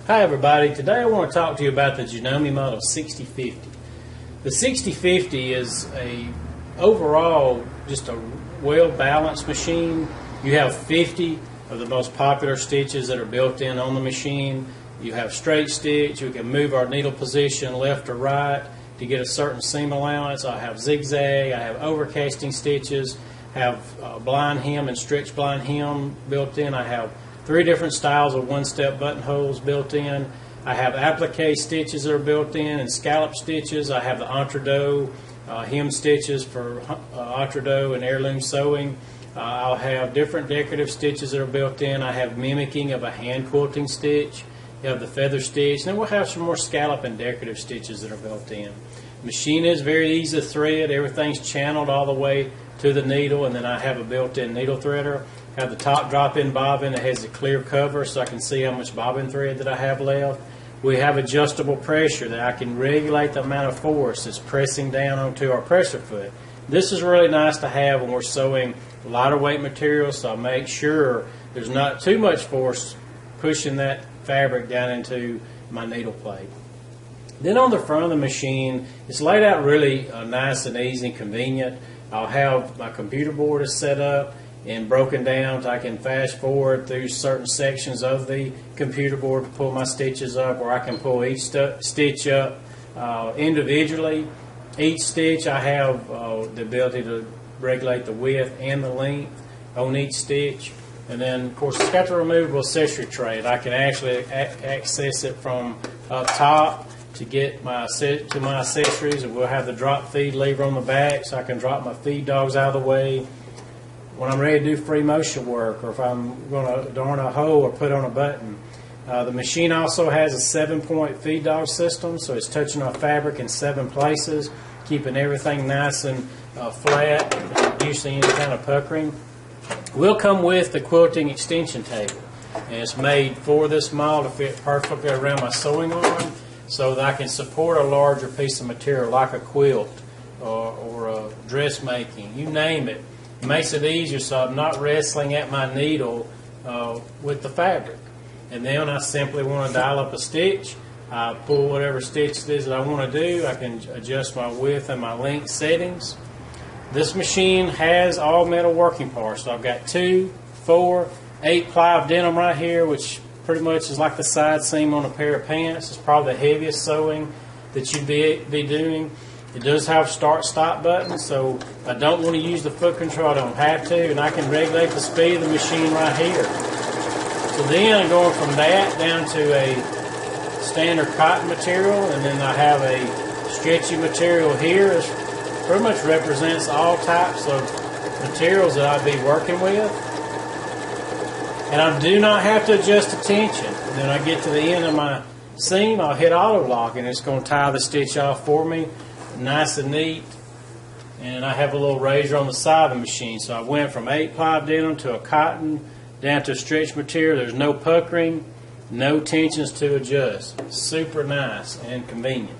Hi everybody, today I want to talk to you about the Janome model 6050. The 6050 is overall just a well-balanced machine. You have 50 of the most popular stitches that are built in on the machine. You have straight stitch, you can move our needle position left or right to get a certain seam allowance. I have zigzag, I have overcasting stitches, have blind hem and stretch blind hem built in. I have 3 different styles of one-step buttonholes built in. I have applique stitches that are built in and scallop stitches. I have the entre-deux hem stitches for entre-deux and heirloom sewing. I'll have different decorative stitches that are built in. I have mimicking of a hand quilting stitch. You have the feather stitch. And then we'll have some more scallop and decorative stitches that are built in. The machine is very easy to thread. Everything's channeled all the way to the needle, and then I have a built-in needle threader. I have the top drop-in bobbin that has a clear cover so I can see how much bobbin thread that I have left. We have adjustable pressure that I can regulate the amount of force that's pressing down onto our pressure foot. This is really nice to have when we're sewing lighter weight material, so I make sure there's not too much force pushing that fabric down into my needle plate. Then on the front of the machine, it's laid out really nice and easy and convenient. I'll have my computer board is set up and broken down so I can fast forward through certain sections of the computer board to pull my stitches up, or I can pull each stitch up individually. Each stitch I have the ability to regulate the width and the length on each stitch. And then of course it's got the removable accessory tray. I can actually access it from up top to get my accessories, and we'll have the drop feed lever on the back so I can drop my feed dogs out of the way when I'm ready to do free motion work, or if I'm going to darn a hole or put on a button. The machine also has a 7-point feed dog system, so it's touching our fabric in 7 places, keeping everything nice and flat, reducing any kind of puckering. Will come with the quilting extension table, and it's made for this model to fit perfectly around my sewing arm, so that I can support a larger piece of material like a quilt or a dressmaking, you name it. It makes it easier so I'm not wrestling at my needle with the fabric. And then I simply want to dial up a stitch. I pull whatever stitch it is that I want to do. I can adjust my width and my length settings. This machine has all metal working parts. So I've got 2, 4, 8 ply of denim right here, which pretty much is like the side seam on a pair of pants. It's probably the heaviest sewing that you'd be doing. It does have start-stop buttons, so if I don't want to use the foot control, I don't have to, and I can regulate the speed of the machine right here. So then going from that down to a standard cotton material, and then I have a stretchy material here. It pretty much represents all types of materials that I'd be working with. And I do not have to adjust the tension. And then I get to the end of my seam, I'll hit auto lock, and it's going to tie the stitch off for me, nice and neat. And I have a little razor on the side of the machine. So I went from 8 ply denim to a cotton down to a stretch material. There's no puckering, no tensions to adjust. Super nice and convenient.